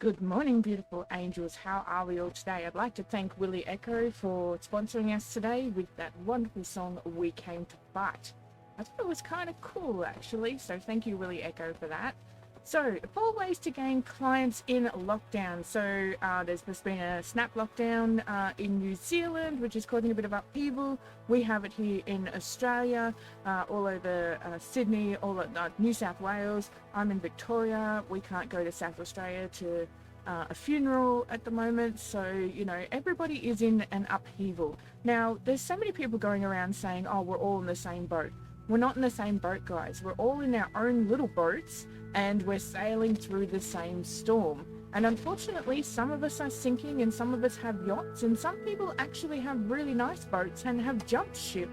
Good morning, beautiful angels. How are we all today? I'd like to thank Willie Echo for sponsoring us today with that wonderful song, We Came to Fight. I thought it was kind of cool, actually, so thank you, Willie Echo, for that. So, 4 ways to gain clients in lockdown. So, there's just been a snap lockdown in New Zealand, which is causing a bit of upheaval. We have it here in Australia, all over Sydney, all at New South Wales. I'm in Victoria. We can't go to South Australia to a funeral at the moment. So, everybody is in an upheaval. Now, there's so many people going around saying, oh, we're all in the same boat. We're not in the same boat, guys. We're all in our own little boats and we're sailing through the same storm. And unfortunately, some of us are sinking and some of us have yachts, and some people actually have really nice boats and have jumped ship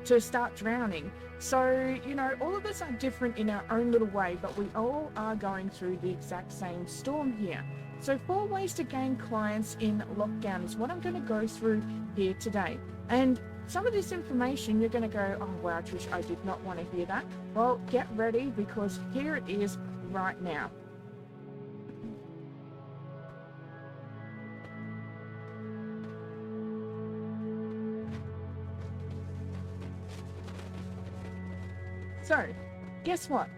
to start drowning. So, all of us are different in our own little way, but we all are going through the exact same storm here. So 4 ways to gain clients in lockdown is what I'm going to go through here today. And some of this information, you're going to go, oh, wow, Trish, I did not want to hear that. Well, get ready, because here it is right now. So, guess what?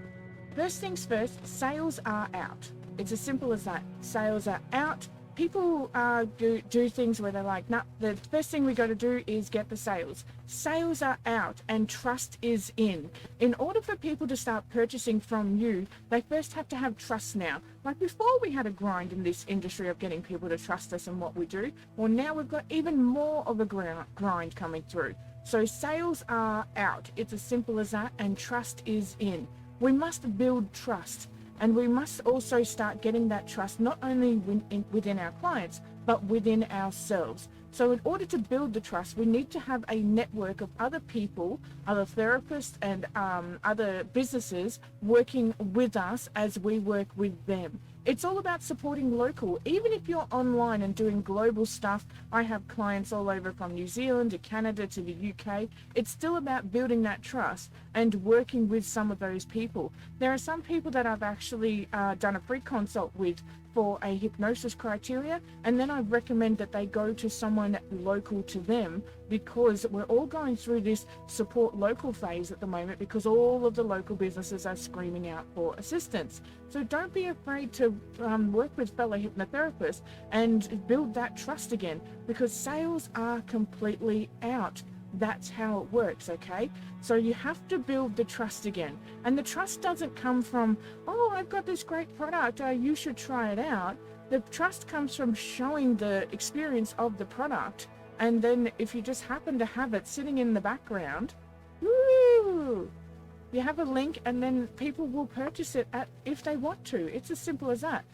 First things first, sales are out. It's as simple as that. Sales are out. People do things where they're like, nah, the first thing we got to do is get the sales. Sales are out and trust is in. In order for people to start purchasing from you, they first have to have trust now. Like before, we had a grind in this industry of getting people to trust us and what we do. Well, now we've got even more of a grind coming through. So sales are out. It's as simple as that, and trust is in. We must build trust. And we must also start getting that trust not only within our clients, but within ourselves. So in order to build the trust, we need to have a network of other people, other therapists and other businesses working with us as we work with them. It's all about supporting local. Even if you're online and doing global stuff, I have clients all over from New Zealand to Canada to the UK. It's still about building that trust and working with some of those people. There are some people that I've actually done a free consult with for a hypnosis criteria, and then I recommend that they go to someone local to them, because we're all going through this support local phase at the moment, because all of the local businesses are screaming out for assistance. So don't be afraid to work with fellow hypnotherapists and build that trust again, because sales are completely out. That's how it works, okay? So you have to build the trust again. And the trust doesn't come from, oh, I've got this great product, you should try it out. The trust comes from showing the experience of the product. And then if you just happen to have it sitting in the background, woo, you have a link, and then people will purchase it if they want to. It's as simple as that.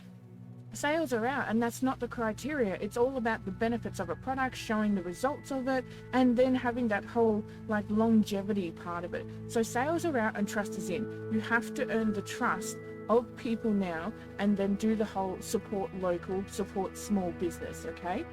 Sales are out, and that's not the criteria. It's all about the benefits of a product, showing the results of it, and then having that whole longevity part of it. So sales are out and trust is in. You have to earn the trust of people now, and then do the whole support local, support small business, okay?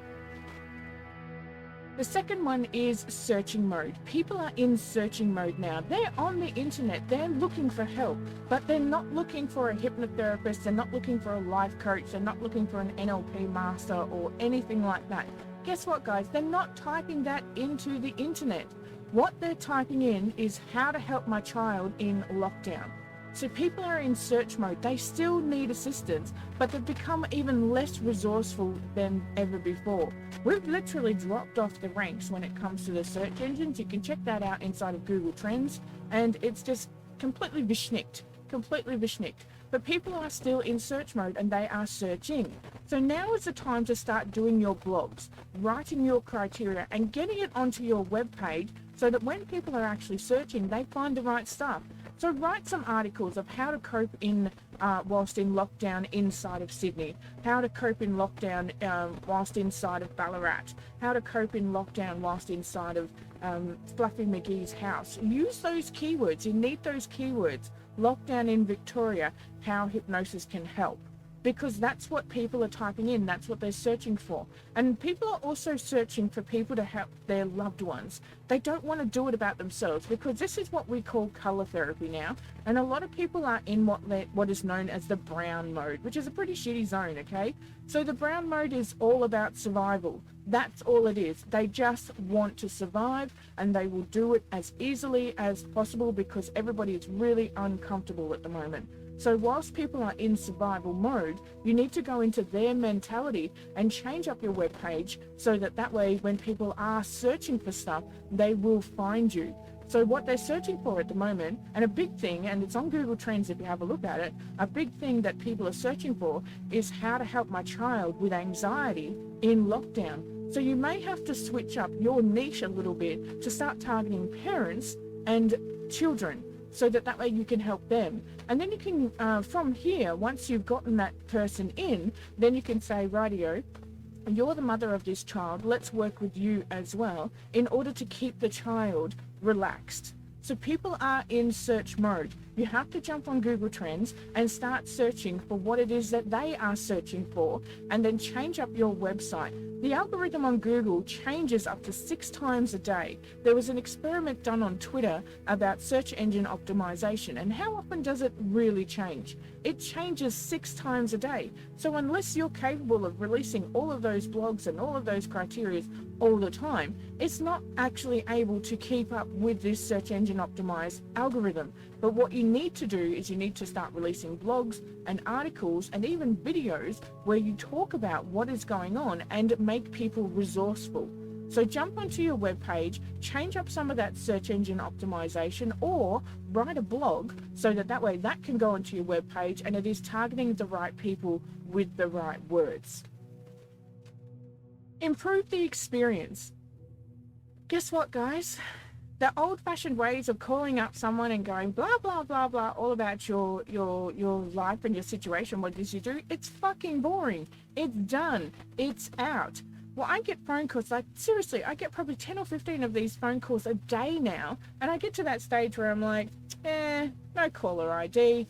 The second one is searching mode. People are in searching mode now. They're on the internet. They're looking for help, but they're not looking for a hypnotherapist. They're not looking for a life coach. They're not looking for an NLP master or anything like that. Guess what, guys? They're not typing that into the internet. What they're typing in is how to help my child in lockdown. So people are in search mode. They still need assistance, but they've become even less resourceful than ever before. We've literally dropped off the ranks when it comes to the search engines. You can check that out inside of Google Trends, and it's just completely vishnicked. But people are still in search mode, and they are searching. So now is the time to start doing your blogs, writing your criteria, and getting it onto your webpage, so that when people are actually searching, they find the right stuff. So write some articles of how to cope whilst in lockdown inside of Sydney, how to cope in lockdown whilst inside of Ballarat, how to cope in lockdown whilst inside of Fluffy McGee's house. Use those keywords. You need those keywords. Lockdown in Victoria, how hypnosis can help. because that's what people are typing in. That's what they're searching for. And people are also searching for people to help their loved ones. They don't want to do it about themselves, because this is what we call color therapy now. And a lot of people are in what is known as the brown mode, which is a pretty shitty zone, okay? So the brown mode is all about survival. That's all it is. They just want to survive, and they will do it as easily as possible because everybody is really uncomfortable at the moment. So whilst people are in survival mode, you need to go into their mentality and change up your webpage so that way when people are searching for stuff, they will find you. So what they're searching for at the moment, and a big thing, and it's on Google Trends if you have a look at it, a big thing that people are searching for is how to help my child with anxiety in lockdown. So you may have to switch up your niche a little bit to start targeting parents and children, so that way you can help them. And then you can, from here, once you've gotten that person in, then you can say, rightio, you're the mother of this child, let's work with you as well in order to keep the child relaxed. So people are in search mode. You have to jump on Google Trends and start searching for what it is that they are searching for, and then change up your website. The algorithm on Google changes up to 6 times a day. There was an experiment done on Twitter about search engine optimization, and how often does it really change? It changes 6 times a day. So unless you're capable of releasing all of those blogs and all of those criteria all the time, it's not actually able to keep up with this search engine optimized algorithm. But what you need to do is you need to start releasing blogs and articles and even videos where you talk about what is going on and make people resourceful. So jump onto your webpage, change up some of that search engine optimization, or write a blog so that way that can go onto your webpage and it is targeting the right people with the right words. Improve the experience. Guess what, guys? The old-fashioned ways of calling up someone and going blah blah blah blah all about your life and your situation, what it is you do, it's fucking boring. It's done. It's out. Well, I get phone calls, like seriously, I get probably 10 or 15 of these phone calls a day now, and I get to that stage where I'm like, no caller ID,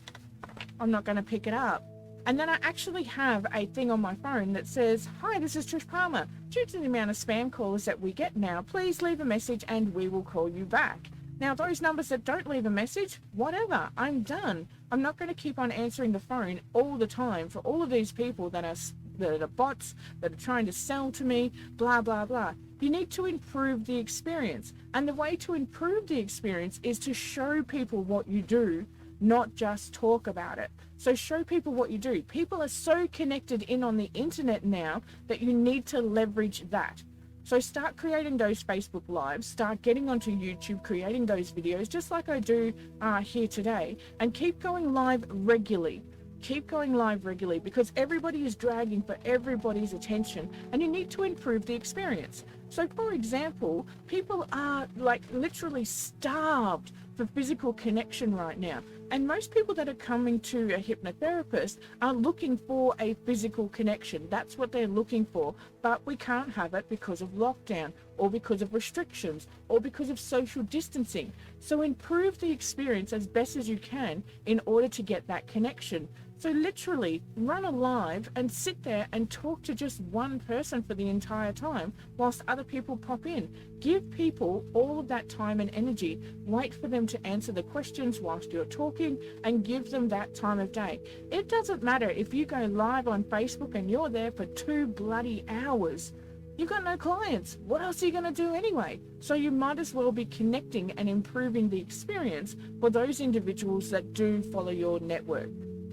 I'm not going to pick it up. And then I actually have a thing on my phone that says, hi, this is Trish Palmer. Due to the amount of spam calls that we get now, please leave a message and we will call you back. Now, those numbers that don't leave a message, whatever, I'm done. I'm not going to keep on answering the phone all the time for all of these people that are bots, that are trying to sell to me, blah, blah, blah. You need to improve the experience. And the way to improve the experience is to show people what you do, not just talk about it. So show people what you do. People are so connected in on the internet now that you need to leverage that. So start creating those Facebook Lives, start getting onto YouTube, creating those videos, just like I do here today, and keep going live regularly. Keep going live regularly, because everybody is dragging for everybody's attention, and you need to improve the experience. So for example, people are like literally starved for physical connection right now. And most people that are coming to a hypnotherapist are looking for a physical connection. That's what they're looking for. But we can't have it because of lockdown, or because of restrictions, or because of social distancing. So improve the experience as best as you can in order to get that connection. So literally run a live and sit there and talk to just one person for the entire time whilst other people pop in. Give people all of that time and energy. Wait for them to answer the questions whilst you're talking, and give them that time of day. It doesn't matter if you go live on Facebook and you're there for 2 bloody hours. You've got no clients. What else are you going to do anyway? So you might as well be connecting and improving the experience for those individuals that do follow your network.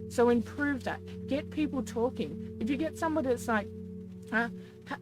So improve that. Get people talking. If you get somebody that's like,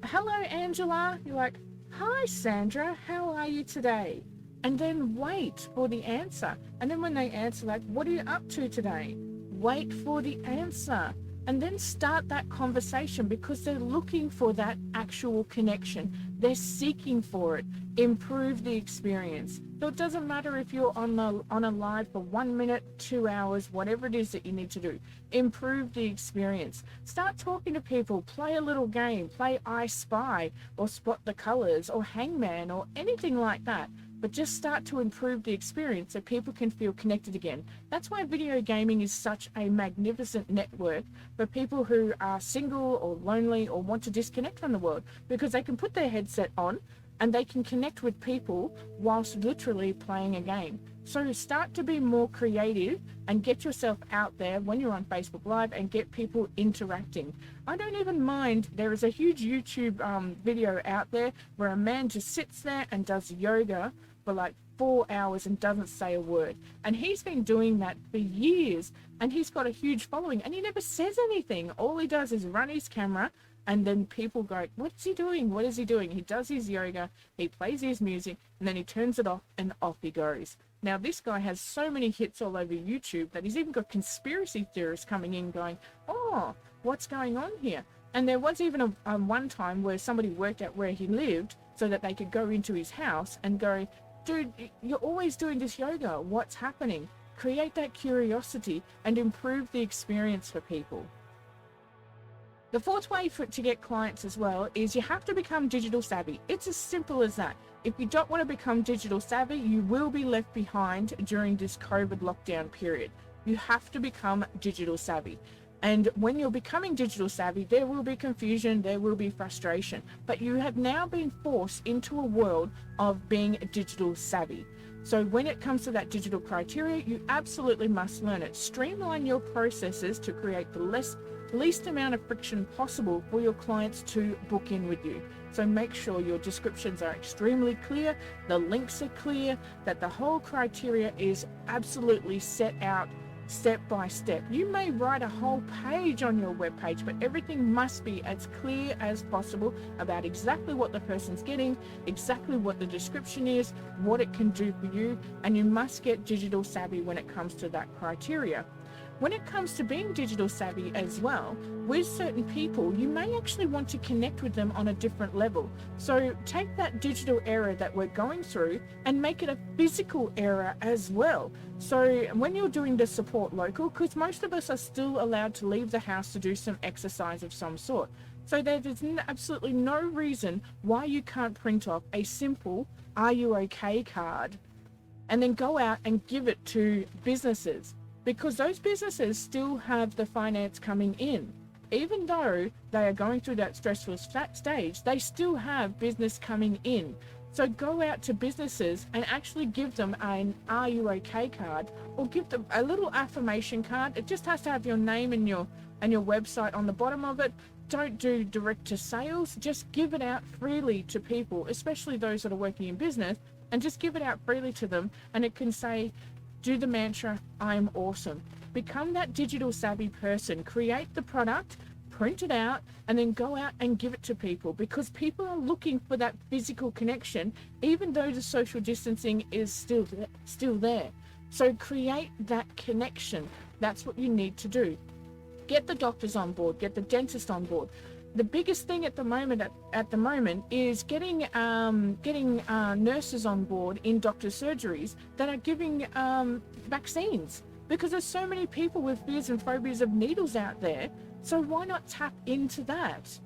hello, Angela. You're like, hi, Sandra. How are you today? And then wait for the answer. And then when they answer, like, what are you up to today? Wait for the answer. And then start that conversation, because they're looking for that actual connection. They're seeking for it. Improve the experience. So it doesn't matter if you're on a live for 1 minute, 2 hours, whatever it is that you need to do. Improve the experience. Start talking to people. Play a little game. Play I Spy, or Spot the Colors, or Hangman, or anything like that. but just start to improve the experience so people can feel connected again. That's why video gaming is such a magnificent network for people who are single or lonely or want to disconnect from the world, because they can put their headset on and they can connect with people whilst literally playing a game. So start to be more creative and get yourself out there when you're on Facebook Live and get people interacting. I don't even mind, there is a huge YouTube video out there where a man just sits there and does yoga for like 4 hours and doesn't say a word. And he's been doing that for years, and he's got a huge following, and he never says anything. All he does is run his camera, and then people go, what's he doing? What is he doing? He does his yoga, he plays his music, and then he turns it off and off he goes. Now, this guy has so many hits all over YouTube that he's even got conspiracy theorists coming in going, oh, what's going on here? And there was even a one time where somebody worked out where he lived so that they could go into his house and go, dude, you're always doing this yoga. What's happening? Create that curiosity and improve the experience for people. The fourth way to get clients as well is you have to become digital savvy. It's as simple as that. If you don't want to become digital savvy, you will be left behind during this COVID lockdown period. You have to become digital savvy. And when you're becoming digital savvy, there will be confusion, there will be frustration, but you have now been forced into a world of being digital savvy. So when it comes to that digital criteria, you absolutely must learn it. Streamline your processes to create the least amount of friction possible for your clients to book in with you. So make sure your descriptions are extremely clear, the links are clear, that the whole criteria is absolutely set out step by step. You may write a whole page on your webpage, but everything must be as clear as possible about exactly what the person's getting, exactly what the description is, what it can do for you, and you must get digital savvy when it comes to that criteria. When it comes to being digital savvy as well, with certain people, you may actually want to connect with them on a different level. So take that digital era that we're going through and make it a physical era as well. So when you're doing the support local, because most of us are still allowed to leave the house to do some exercise of some sort. So there's absolutely no reason why you can't print off a simple "Are you okay?" card and then go out and give it to businesses. Because those businesses still have the finance coming in. Even though they are going through that stressful stage, they still have business coming in. So go out to businesses and actually give them an "Are you okay?" card, or give them a little affirmation card. It just has to have your name and your website on the bottom of it. Don't do direct to sales. Just give it out freely to people, especially those that are working in business, and just give it out freely to them. And it can say, do the mantra, "I'm awesome." Become that digital savvy person. Create the product, print it out, and then go out and give it to people, because people are looking for that physical connection, even though the social distancing is still there. So create that connection. That's what you need to do. Get the doctors on board, get the dentist on board. The biggest thing at the moment is getting nurses on board in doctors' surgeries that are giving vaccines, because there's so many people with fears and phobias of needles out there. So why not tap into that?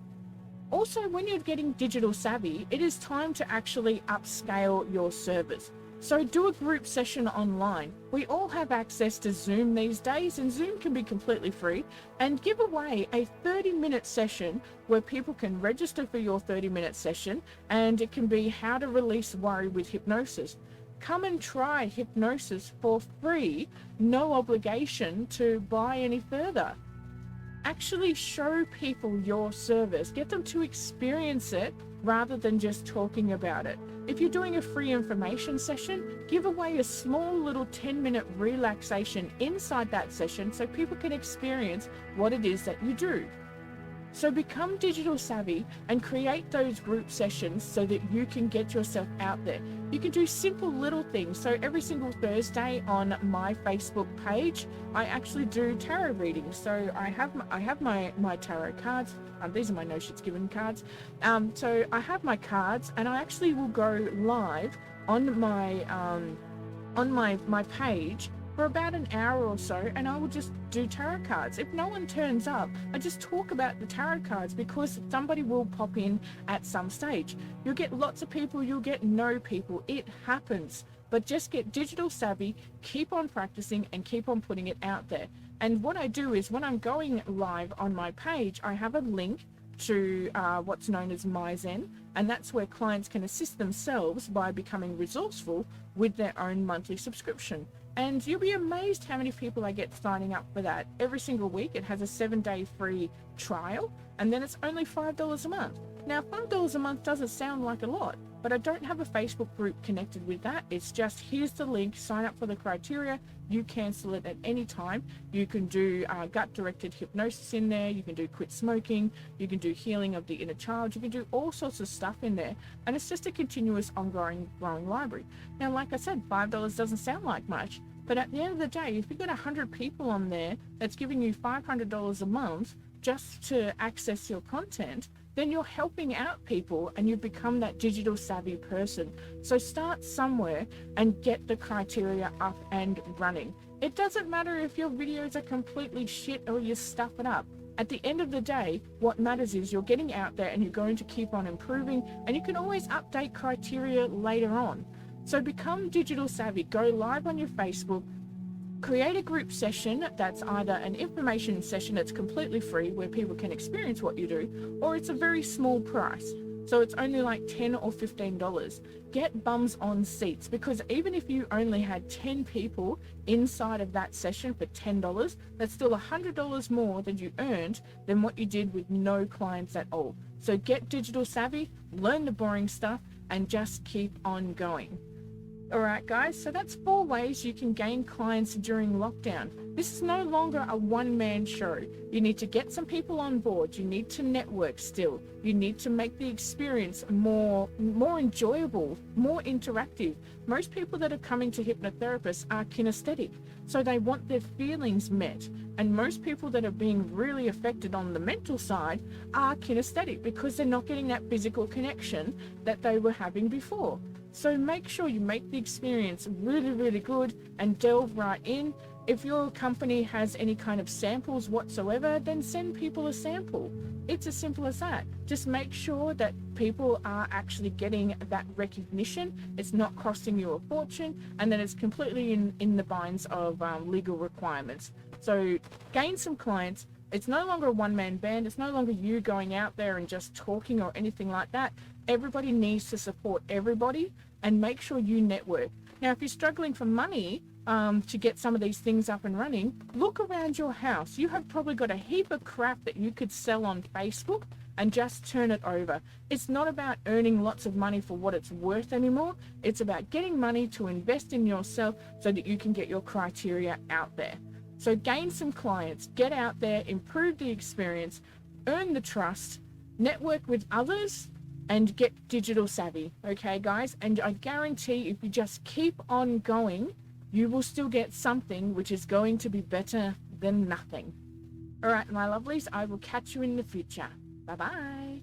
Also, when you're getting digital savvy, it is time to actually upscale your service. So do a group session online. We all have access to Zoom these days, and Zoom can be completely free, and give away a 30-minute session where people can register for your 30-minute session, and it can be how to release worry with hypnosis. Come and try hypnosis for free, no obligation to buy any further. Actually show people your service. Get them to experience it rather than just talking about it. If you're doing a free information session, give away a small little 10-minute relaxation inside that session so people can experience what it is that you do. So become digital savvy and create those group sessions so that you can get yourself out there. You can do simple little things. So every single Thursday on my Facebook page, I actually do tarot readings. So I have my tarot cards. These are my no shits given cards. So I have my cards, and I actually will go live on my page for about an hour or so, and I will just do tarot cards. If no one turns up, I just talk about the tarot cards, because somebody will pop in at some stage. You'll get lots of people, you'll get no people. It happens. But just get digital savvy, keep on practicing, and keep on putting it out there. And what I do is, when I'm going live on my page, I have a link to what's known as MyZen, and that's where clients can assist themselves by becoming resourceful with their own monthly subscription. And you'll be amazed how many people I get signing up for that. Every single week it has a 7-day free trial, and then it's only $5 a month. Now, $5 a month doesn't sound like a lot, but I don't have a Facebook group connected with that. It's just, here's the link, sign up for the criteria, you cancel it at any time. You can do gut-directed hypnosis in there, you can do quit smoking, you can do healing of the inner child, you can do all sorts of stuff in there, and it's just a continuous, ongoing, growing library. Now, like I said, $5 doesn't sound like much, but at the end of the day, if you've got 100 people on there that's giving you $500 a month just to access your content, then you're helping out people and you've become that digital savvy person. So start somewhere and get the criteria up and running. It doesn't matter if your videos are completely shit or you stuff it up. At the end of the day, what matters is you're getting out there and you're going to keep on improving, and you can always update criteria later on. So become digital savvy, go live on your Facebook, create a group session that's either an information session that's completely free where people can experience what you do, or it's a very small price. So it's only like $10 or $15. Get bums on seats, because even if you only had 10 people inside of that session for $10, that's still $100 more than you earned than what you did with no clients at all. So get digital savvy, learn the boring stuff, and just keep on going. Alright guys, so that's 4 ways you can gain clients during lockdown. This is no longer a one-man show. You need to get some people on board. You need to network still. You need to make the experience more enjoyable, more interactive. Most people that are coming to hypnotherapists are kinesthetic, so they want their feelings met. And most people that are being really affected on the mental side are kinesthetic, because they're not getting that physical connection that they were having before. So make sure you make the experience really, really good and delve right in. If your company has any kind of samples whatsoever, then send people a sample. It's as simple as that. Just make sure that people are actually getting that recognition. It's not costing you a fortune, and that it's completely in the binds of legal requirements. So gain some clients. It's no longer a one-man band. It's no longer you going out there and just talking or anything like that. Everybody needs to support everybody, and make sure you network. Now, if you're struggling for money to get some of these things up and running, look around your house. You have probably got a heap of crap that you could sell on Facebook and just turn it over. It's not about earning lots of money for what it's worth anymore. It's about getting money to invest in yourself so that you can get your criteria out there. So gain some clients, get out there, improve the experience, earn the trust, network with others, and get digital savvy. Okay, guys? And I guarantee if you just keep on going, you will still get something which is going to be better than nothing. All right, my lovelies, I will catch you in the future. Bye-bye.